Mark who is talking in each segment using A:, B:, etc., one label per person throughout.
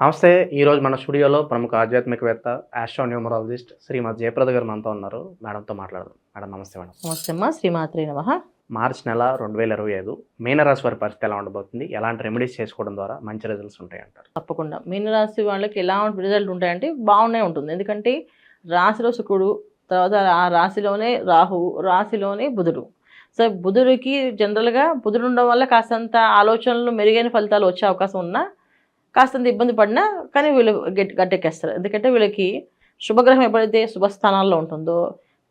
A: నమస్తే. ఈరోజు మన స్టూడియోలో ప్రముఖ ఆధ్యాత్మికవేత్త, ఆస్ట్రోన్యూమరాలజిస్ట్ శ్రీమతి జయప్రద గారు మనతో ఉన్నారు. మేడంతో మాట్లాడదాం. మేడం నమస్తే మేడం.
B: నమస్తే అమ్మా, శ్రీమాత్రే నమః.
A: మార్చి నెల 2025 మీనరాశి వారి పరిస్థితి ఎలా ఉండబోతుంది? ఎలాంటి రెమెడీస్ చేసుకోవడం ద్వారా మంచి రిజల్ట్స్ ఉంటాయి అంటారు?
B: తప్పకుండా మీనరాశి వాళ్ళకి ఎలా రిజల్ట్ ఉంటాయంటే బాగానే ఉంటుంది. ఎందుకంటే రాశిలో శుక్రుడు, తర్వాత ఆ రాశిలోనే రాహువు, రాశిలోనే బుధుడు. సో బుధుడికి జనరల్గా బుధుడు ఉండడం వల్ల కాస్తంత ఆలోచనలు మెరుగైన ఫలితాలు వచ్చే అవకాశం ఉన్నా, కాస్తంత ఇబ్బంది పడినా కానీ వీళ్ళు గట్టెక్కేస్తారు. ఎందుకంటే వీళ్ళకి శుభగ్రహం ఎప్పుడైతే శుభస్థానాల్లో ఉంటుందో,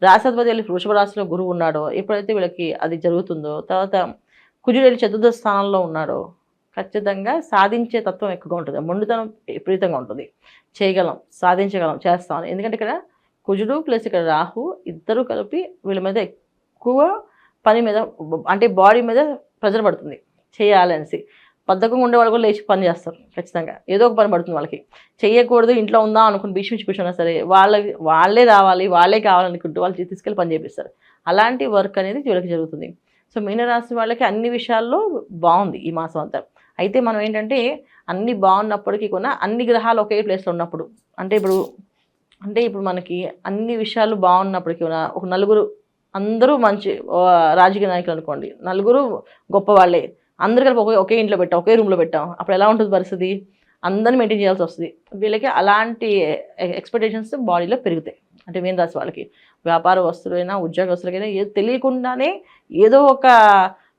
B: రాశాధిపతి వెళ్ళి వృషభ రాశిలో గురువు ఉన్నాడో, ఎప్పుడైతే వీళ్ళకి అది జరుగుతుందో, తర్వాత కుజుడు వెళ్ళి చతుర్థ స్థానంలో ఉన్నాడో, ఖచ్చితంగా సాధించే తత్వం ఎక్కువగా ఉంటుంది. మొండితనం విపరీతంగా ఉంటుంది. చేయగలం, సాధించగలం, చేస్తాం. ఎందుకంటే ఇక్కడ కుజుడు ప్లస్ ఇక్కడ రాహు ఇద్దరు కలిపి వీళ్ళ మీద ఎక్కువ పని మీద, అంటే బాడీ మీద ప్రెజర్ పడుతుంది చేయాలనేసి. బద్ధకంగా ఉండేవాళ్ళు కూడా లేచి పని చేస్తారు. ఖచ్చితంగా ఏదో ఒక పని పడుతుంది వాళ్ళకి. చెయ్యకూడదు ఇంట్లో ఉందాం అనుకుని భీష్మించి కూర్చున్నా సరే వాళ్ళే రావాలి, వాళ్ళే కావాలనుకుంటూ వాళ్ళు తీసుకెళ్ళి పని చేపిస్తారు. అలాంటి వర్క్ అనేది వీళ్ళకి జరుగుతుంది. సో మీనరాశి వాళ్ళకి అన్ని విషయాల్లో బాగుంది ఈ మాసం అంతా. అయితే మనం ఏంటంటే అన్ని బాగున్నప్పటికీ కూడా అన్ని గ్రహాలు ఒకే ప్లేస్లో ఉన్నప్పుడు, అంటే ఇప్పుడు మనకి అన్ని విషయాలు బాగున్నప్పటికీ కూడా ఒక నలుగురు అందరూ మంచి రాజకీయ నాయకులు అనుకోండి, నలుగురు గొప్ప వాళ్ళే, అందరు కలిపి ఒకే ఇంట్లో పెట్టాం, ఒకే రూమ్లో పెట్టాం, అప్పుడు ఎలా ఉంటుంది పరిస్థితి? అందరిని మెయింటైన్ చేయాల్సి వస్తుంది. వీళ్ళకి అలాంటి ఎక్స్పెక్టేషన్స్ బాడీలో పెరుగుతాయి. అంటే మీన రాశి వాళ్ళకి వ్యాపార వస్తువులైనా ఉద్యోగస్తులకైనా ఏదో తెలియకుండానే ఏదో ఒక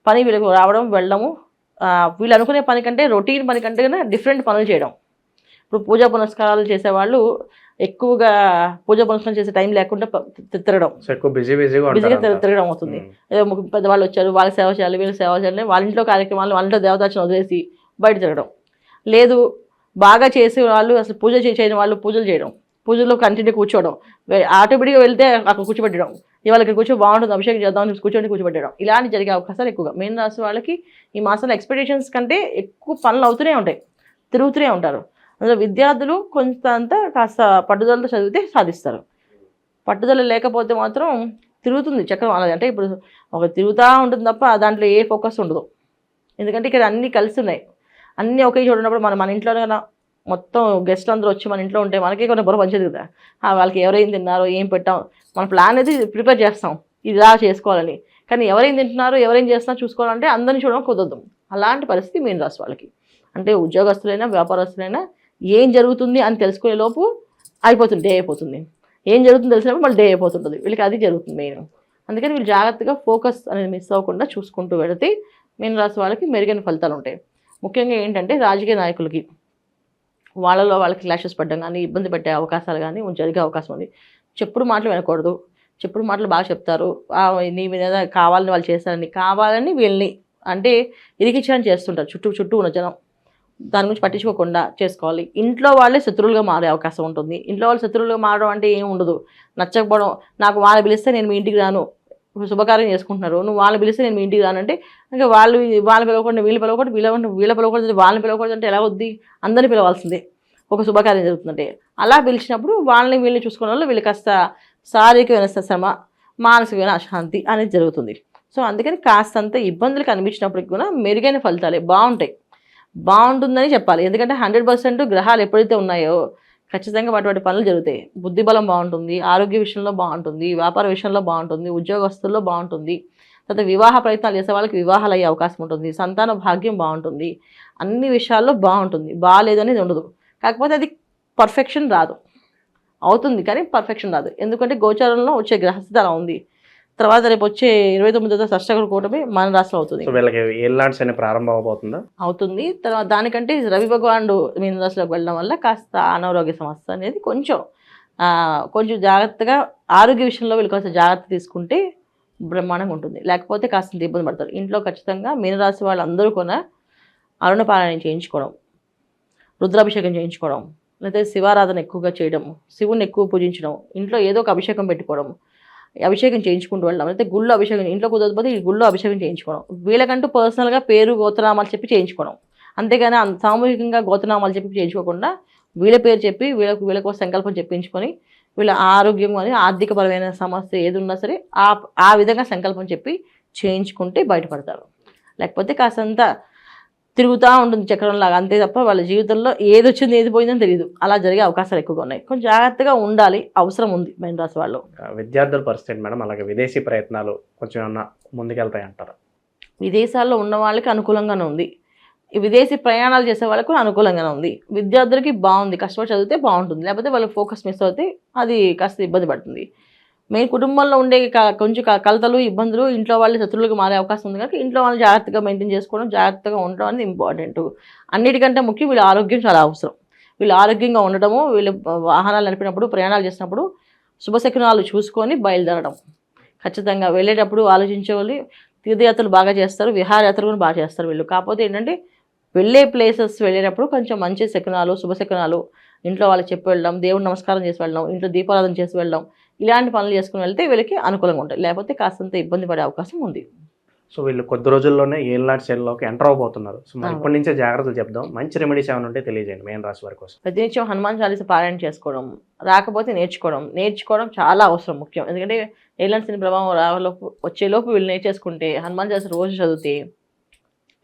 B: పని వీళ్ళకి రావడం, వెళ్ళడము, వీళ్ళు అనుకునే పని కంటే రొటీన్ పని కంటే డిఫరెంట్ పనులు చేయడం. ఇప్పుడు పూజా పునస్కారాలు చేసేవాళ్ళు ఎక్కువగా పూజా పునస్కారం చేసే టైం లేకుండా తిరగడం, బిజీగా తిరగడం అవుతుంది. ఏదో పెద్దవాళ్ళు వచ్చారు, వాళ్ళకి సేవ చేయాలి, వీళ్ళకి సేవ చేయాలి, వాళ్ళ ఇంట్లో కార్యక్రమాలు, వాళ్ళ ఇంట్లో దేవతార్చన వదిలేసి బయట తిరగడం. లేదు బాగా చేసే వాళ్ళు అసలు పూజ చేయని వాళ్ళు పూజలు చేయడం, పూజల్లో కంటిన్యూ కూర్చోవడం, ఆటోమేటిక్గా వెళ్తే అక్కడ కూర్చోబెట్టడం, ఇవాళ ఇక్కడ కూర్చో బాగుంటుంది అభిషేకం చేద్దాం కూర్చోబెట్టడం, ఇలాంటి జరిగే అవకాశాలు ఎక్కువగా. మీన రాశి వాళ్ళకి ఈ మాసంలో ఎక్స్పెక్టేషన్స్ కంటే ఎక్కువ పనులు అవుతూనే ఉంటాయి, తిరుగుతూనే ఉంటారు. అందులో విద్యార్థులు కొంత కాస్త పట్టుదలతో చదివితే సాధిస్తారు. పట్టుదల లేకపోతే మాత్రం తిరుగుతుంది చక్రం అనేది. అంటే ఇప్పుడు ఒక తిరుగుతూ ఉంటుంది తప్ప దాంట్లో ఏ ఫోకస్ ఉండదు. ఎందుకంటే ఇక్కడ అన్నీ కలిసి ఉన్నాయి. అన్నీ ఒకే చోట ఉన్నప్పుడు మన ఇంట్లో కన్నా మొత్తం గెస్ట్లు అందరూ వచ్చి మన ఇంట్లో ఉంటే మనకే కొన్ని బుర్ర పంచేది కదా, వాళ్ళకి ఎవరేం తిన్నారో ఏం పెట్టాం, మన ప్లాన్ అనేది ప్రిపేర్ చేస్తాం ఇది ఇలా చేసుకోవాలని. కానీ ఎవరేం తింటున్నారు, ఎవరేం చేస్తున్నారు చూసుకోవాలంటే అందరినీ చూడడం కుదరదు. అలాంటి పరిస్థితి మీన రాశి వాళ్ళకి. అంటే ఉద్యోగస్తులైనా వ్యాపారస్తులైనా ఏం జరుగుతుంది అని తెలుసుకునే లోపు అయిపోతుంది, డే అయిపోతుంది. ఏం జరుగుతుంది తెలిసినప్పుడు మళ్ళీ డే అయిపోతుంటుంది. వీళ్ళకి అది జరుగుతుంది మెయిన్. అందుకని వీళ్ళు జాగ్రత్తగా ఫోకస్ అనేది మిస్ అవ్వకుండా చూసుకుంటూ వెళితే మీన రాశి వాళ్ళకి మెరుగైన ఫలితాలు ఉంటాయి. ముఖ్యంగా ఏంటంటే రాజకీయ నాయకులకి వాళ్ళకి క్లాషెస్ పడడం కానీ, ఇబ్బంది పెట్టే అవకాశాలు కానీ జరిగే అవకాశం ఉంది. చెప్పుడు మాటలు వినకూడదు. చెప్పుడు మాటలు బాగా చెప్తారు, నీ మీద కావాలని వాళ్ళు చేస్తారని, కావాలని వీళ్ళని అంటే ఇరికించడానికి చేస్తుంటారు. చుట్టూ ఉన్న జనం దాని గురించి పట్టించుకోకుండా చేసుకోవాలి. ఇంట్లో వాళ్ళే శత్రువులుగా మారే అవకాశం ఉంటుంది. ఇంట్లో వాళ్ళు శత్రువులుగా మారడం అంటే ఏం ఉండదు. నచ్చకపోవడం, నాకు వాళ్ళు పిలిస్తే నేను మీ ఇంటికి రాను, శుభకార్యం చేసుకుంటున్నారు, నువ్వు వాళ్ళని పిలిస్తే నేను మీ ఇంటికి రానంటే ఇంకా వాళ్ళని పిలవకుండా వీళ్ళు పిలవకూడదు, వీళ్ళ పిలవకూడదు, వాళ్ళని పిలవకూడదు అంటే ఎలా వద్ది? అందరినీ పిలవాల్సిందే ఒక శుభకార్యం జరుగుతుందంటే. అలా పిలిచినప్పుడు వీళ్ళని చూసుకోవడం వల్ల వీళ్ళు కాస్త శారీరకమైన శ్రమ, మానసికమైన అశాంతి అనేది జరుగుతుంది. సో అందుకని కాస్తంత ఇబ్బందులు కనిపించినప్పటికి కూడా మెరుగైన ఫలితాలే బాగుంటుందని చెప్పాలి. ఎందుకంటే 100% గ్రహాలు ఎప్పుడైతే ఉన్నాయో ఖచ్చితంగా వాటి పనులు జరుగుతాయి. బుద్ధి బలం బాగుంటుంది, ఆరోగ్య విషయంలో బాగుంటుంది, వ్యాపార విషయంలో బాగుంటుంది, ఉద్యోగస్తుల్లో బాగుంటుంది. తర్వాత వివాహ ప్రయత్నాలు చేసే వాళ్ళకి వివాహాలు అయ్యే అవకాశం ఉంటుంది, సంతాన భాగ్యం బాగుంటుంది, అన్ని విషయాల్లో బాగుంటుంది. బాగాలేదు అనేది ఉండదు. కాకపోతే అది పర్ఫెక్షన్ రాదు, అవుతుంది కానీ పర్ఫెక్షన్ రాదు. ఎందుకంటే గోచారంలో వచ్చే గ్రహస్థితి అలా ఉంది. తర్వాత రేపు వచ్చే 29వ షష్టగ్రహ కూటమి మన రాశిలో అవుతుంది. అవుతుంది. తర్వాత దానికంటే రవి భగవానుడు మీన రాశిలోకి వెళ్ళడం వల్ల కాస్త అనారోగ్య సమస్య అనేది కొంచెం జాగ్రత్తగా, ఆరోగ్య విషయంలో వీళ్ళు కాస్త జాగ్రత్త తీసుకుంటే బ్రహ్మాండంగా ఉంటుంది. లేకపోతే కాస్త ఇబ్బంది పడతారు. ఇంట్లో ఖచ్చితంగా మీనరాశి వాళ్ళందరూ కూడా అరుణపారాయణం చేయించుకోవడం, రుద్రాభిషేకం చేయించుకోవడం, లేకపోతే శివారాధన ఎక్కువగా చేయడం, శివుని ఎక్కువ పూజించడం, ఇంట్లో ఏదో ఒక అభిషేకం పెట్టుకోవడం, అభిషేకం చేయించుకుంటూ వెళ్ళడం, అయితే గుళ్ళో అభిషేకం, ఇంట్లో కుదరకపోతే ఈ గుళ్ళో అభిషేకం చేయించుకోవడం, వీళ్ళకంటూ పర్సనల్గా పేరు గోత్రనామాలు చెప్పి చేయించుకోవడం. అంతేగాని సామూహికంగా గోత్రనామాలు చెప్పి చేయించుకోకుండా వీళ్ళ పేరు చెప్పి వీళ్ళకు సంకల్పం చెప్పించుకొని వీళ్ళ ఆరోగ్యం కానీ ఆర్థికపరమైన సమస్య ఏది ఉన్నా సరే ఆ విధంగా సంకల్పం చెప్పి చేయించుకుంటే బయటపడతారు. లేకపోతే కాస్తంత తిరుగుతూ ఉంటుంది చక్రంలాగా, అంతే తప్ప వాళ్ళ జీవితంలో ఏది వచ్చింది ఏది పోయిందని తెలియదు. అలా జరిగే అవకాశాలు ఎక్కువగా ఉన్నాయి. కొంచెం జాగ్రత్తగా ఉండాలి, అవసరం ఉంది మీన రాశి వాళ్ళు.
A: విద్యార్థుల పరిస్థితి మేడం, అలాగే విదేశీ ప్రయత్నాలు కొంచెం ఏమన్నా ముందుకెళ్తాయి అంటారా?
B: విదేశాల్లో ఉన్న వాళ్ళకి అనుకూలంగానే ఉంది, ఈ విదేశీ ప్రయాణాలు చేసే వాళ్ళకు అనుకూలంగానే ఉంది. విద్యార్థులకి బాగుంది, కష్టపడి చదివితే బాగుంటుంది, లేకపోతే వాళ్ళకి ఫోకస్ మిస్ అవుతే అది కాస్త ఇబ్బంది పడుతుంది. మెయిన్ కుటుంబంలో ఉండే కొంచెం కలతలు ఇబ్బందులు ఇంట్లో వాళ్ళ శత్రువులకు మారే అవకాశం ఉంది కనుక ఇంట్లో వాళ్ళు జాగ్రత్తగా మెయింటైన్ చేసుకోవడం, జాగ్రత్తగా ఉండడం అనేది ఇంపార్టెంట్. అన్నిటికంటే ముఖ్యం వీళ్ళ ఆరోగ్యం చాలా అవసరం. వీళ్ళు ఆరోగ్యంగా ఉండడము, వీళ్ళు వాహనాలు నడిపినప్పుడు ప్రయాణాలు చేసినప్పుడు శుభశకునాలు చూసుకొని బయలుదేరడం. ఖచ్చితంగా వెళ్ళేటప్పుడు ఆలోచించేవాళ్ళు తీర్థయాత్రలు బాగా చేస్తారు, విహారయాత్రలు కూడా బాగా చేస్తారు వీళ్ళు. కాకపోతే ఏంటంటే వెళ్ళే ప్లేసెస్ వెళ్ళేటప్పుడు కొంచెం మంచి శకునాలు, శుభశకునాలు ఇంట్లో వాళ్ళకి చెప్పి వెళ్ళడం, దేవుడు నమస్కారం చేసి వెళ్ళడం, ఇంట్లో దీపారాధన చేసి వెళ్ళడం, ఇలాంటి పనులు చేసుకుని వెళ్తే వీళ్ళకి అనుకూలంగా ఉంటాయి. లేకపోతే కాస్తంత ఇబ్బంది పడే అవకాశం ఉంది.
A: సో వీళ్ళు కొద్ది రోజుల్లోనే ఏళ్ళనాటి శైలిలోకి ఎంటర్ అవబోతున్నారు. సో మరి ఇప్పటి నుంచే జాగ్రత్తలు చెప్దాం. మంచి రెమెడీస్ ఏమైనా ఉంటే తెలియజేయండి మీన రాశి వారి కోసం.
B: ప్రతినిత్యం హనుమాన్ చాలీసా పారాయణ చేసుకోవడం, రాకపోతే నేర్చుకోవడం చాలా అవసరం, ముఖ్యం. ఎందుకంటే ఏళ్ళనాటి శని ప్రభావం వచ్చేలోపు వీళ్ళు నేర్చేసుకుంటే, హనుమాన్ చాలీసా రోజు చదివితే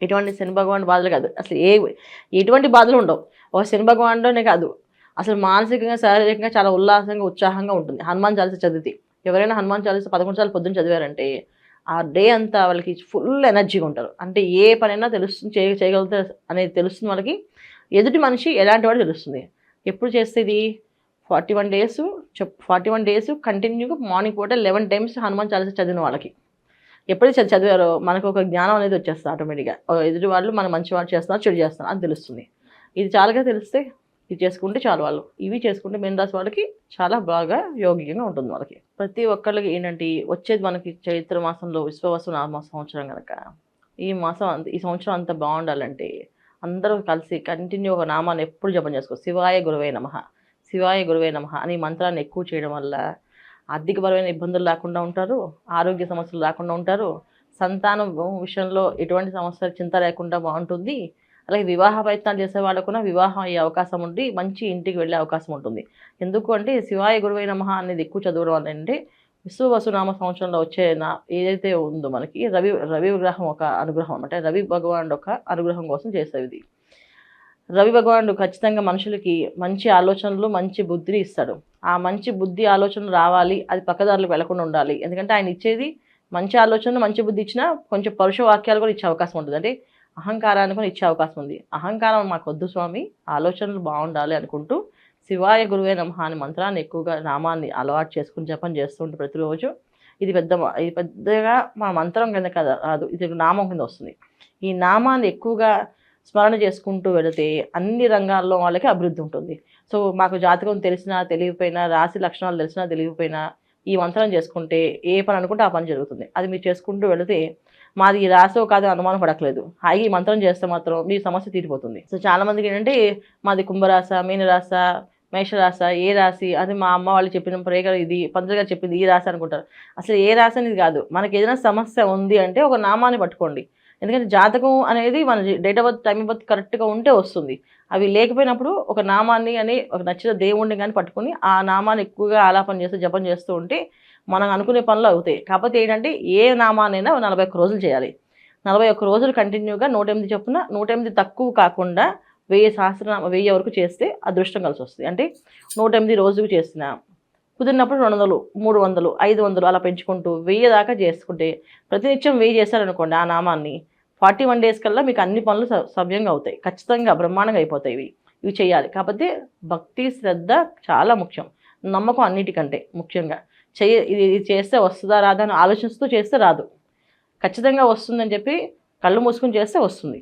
B: ఎటువంటి శని భగవాన్ బాధలు కాదు, అసలు ఎటువంటి బాధలు ఉండవు. ఒక శని భగవానుడే కాదు, అసలు మానసికంగా శారీరకంగా చాలా ఉల్లాసంగా ఉత్సాహంగా ఉంటుంది హనుమాన్ చాలీసా చదివితే. ఎవరైనా హనుమాన్ చాలీసా 11 సార్లు పొద్దున్న చదివారంటే ఆ డే అంతా వాళ్ళకి ఫుల్ ఎనర్జీగా ఉంటారు. అంటే ఏ పనైనా తెలుస్తుంది, చేయగలుగుతారు అనేది తెలుస్తుంది వాళ్ళకి. ఎదుటి మనిషి ఎలాంటి వాడు తెలుస్తుంది. ఎప్పుడు చేస్తే ఇది 41 డేస్ కంటిన్యూగా మార్నింగ్ పూట 11 టైమ్స్ హనుమాన్ చాలీసా చదివిన వాళ్ళకి ఎప్పుడైతే చదివారో మనకు ఒక జ్ఞానం అనేది వచ్చేస్తుంది ఆటోమేటిక్గా. ఎదుటి వాళ్ళు మన మంచి వాడు చేస్తున్నారు, చెడు చేస్తున్నారు అని తెలుస్తుంది. ఇది చాలాగా తెలిస్తే ఇది చేసుకుంటే చాలు. వాళ్ళు ఇవి చేసుకుంటే మీన రాశి వాళ్ళకి చాలా బాగా యోగ్యంగా ఉంటుంది. వాళ్ళకి ప్రతి ఒక్కళ్ళకి ఏంటంటే వచ్చేది మనకి చైత్ర మాసంలో విశ్వవసు నామ సంవత్సరం కనుక ఈ సంవత్సరం అంత బాగుండాలంటే అందరూ కలిసి కంటిన్యూ ఒక నామాన్ని ఎప్పుడు జపం చేసుకో, శివాయ గురువే నమః, శివాయ గురువే నమః అని మంత్రాన్ని ఎక్కువ చేయడం వల్ల ఆర్థికపరమైన ఇబ్బందులు లేకుండా ఉంటారు, ఆరోగ్య సమస్యలు లేకుండా ఉంటారు, సంతానం విషయంలో ఎటువంటి సమస్యలు చింత లేకుండా బాగుంటుంది. అలాగే వివాహ ప్రయత్నాలు చేసే వాళ్ళకు కూడా వివాహం అయ్యే అవకాశం ఉండి మంచి ఇంటికి వెళ్ళే అవకాశం ఉంటుంది. ఎందుకు అంటే శివాయ గురువై నమః అనేది ఎక్కువ చదవడం వల్ల అంటే విశ్వవసునామ సంవత్సరంలో వచ్చే ఏదైతే ఉందో మనకి రవి గ్రహం ఒక అనుగ్రహం అనమాట. రవి భగవానుడు ఒక అనుగ్రహం కోసం చేసేది ఇది. రవి భగవానుడు ఖచ్చితంగా మనుషులకి మంచి ఆలోచనలు, మంచి బుద్ధిని ఇస్తాడు. ఆ మంచి బుద్ధి ఆలోచనలు రావాలి, అది పక్కదారులకు వెళ్లకుండా ఉండాలి. ఎందుకంటే ఆయన ఇచ్చేది మంచి ఆలోచనలు, మంచి బుద్ధి ఇచ్చినా కొంచెం పరుష వాక్యాలు కూడా ఇచ్చే అవకాశం ఉంటుంది. అంటే అహంకారాన్ని కూడా ఇచ్చే అవకాశం ఉంది. అహంకారం మాకు వద్దు స్వామి, ఆలోచనలు బాగుండాలి అనుకుంటూ శివాయ గురువే నమః అనే మంత్రాన్ని ఎక్కువగా నామాన్ని అలవాటు చేసుకుని జపం చేస్తుంటే ప్రతిరోజు ఇది పెద్దగా మా మంత్రం కింద కదా రాదు, ఇది నామం కింద వస్తుంది. ఈ నామాన్ని ఎక్కువగా స్మరణ చేసుకుంటూ వెళితే అన్ని రంగాల్లో వాళ్ళకి అభివృద్ధి ఉంటుంది. సో మాకు జాతకం తెలిసినా తెలియకపోయినా, రాశి లక్షణాలు తెలిసినా తెలియకపోయినా ఈ మంత్రం చేసుకుంటే ఏ పని అనుకుంటే ఆ పని జరుగుతుంది. అది మీరు చేసుకుంటూ వెళితే మాది ఈ రాశో కాదు అనుమానం పడట్లేదు, హాయిగా ఈ మంత్రం చేస్తే మాత్రం మీ సమస్య తీరిపోతుంది. సో చాలామందికి ఏంటంటే మాది కుంభరాశ, మీనరాశ, మేషరాశ, ఏ రాశి అది మా అమ్మ వాళ్ళు చెప్పిన ప్రేగలు ఇది పంతులు గారు చెప్పింది ఈ రాశి అనుకుంటారు. అసలు ఏ రాశి అనేది కాదు. మనకి ఏదైనా సమస్య ఉంది అంటే ఒక నామాన్ని పట్టుకోండి. ఎందుకంటే జాతకం అనేది మన date of birth, time of birth కరెక్ట్గా ఉంటే వస్తుంది. అవి లేకపోయినప్పుడు ఒక నామాన్ని అని ఒక నచ్చిన దేవుణ్ణి కానీ పట్టుకొని ఆ నామాన్ని ఎక్కువగా ఆలాపన చేస్తూ జపం చేస్తూ ఉంటే మనం అనుకునే పనులు అవుతాయి. కాకపోతే ఏంటంటే ఏ నామానైనా 41 రోజులు చేయాలి. 41 రోజులు కంటిన్యూగా 108 చొప్పున, 108 తక్కువ కాకుండా 1000 వరకు చేస్తే అదృష్టం కలిసి వస్తుంది. అంటే 108 రోజుకు చేసిన కుదిరినప్పుడు 200, 300, 500 అలా పెంచుకుంటూ 1000 దాకా చేసుకుంటే ప్రతినిత్యం 1000 చేశారనుకోండి ఆ నామాన్ని 41 డేస్ కల్లా మీకు అన్ని పనులు సవ్యంగా అవుతాయి. ఖచ్చితంగా బ్రహ్మాండంగా అయిపోతాయి. ఇవి చేయాలి. కాకపోతే భక్తి, శ్రద్ధ చాలా ముఖ్యం. నమ్మకం అన్నిటికంటే ముఖ్యంగా. ఇది చేస్తే వస్తుందా రాదా అని ఆలోచిస్తూ చేస్తే రాదు. ఖచ్చితంగా వస్తుందని చెప్పి కళ్ళు మూసుకుని చేస్తే వస్తుంది.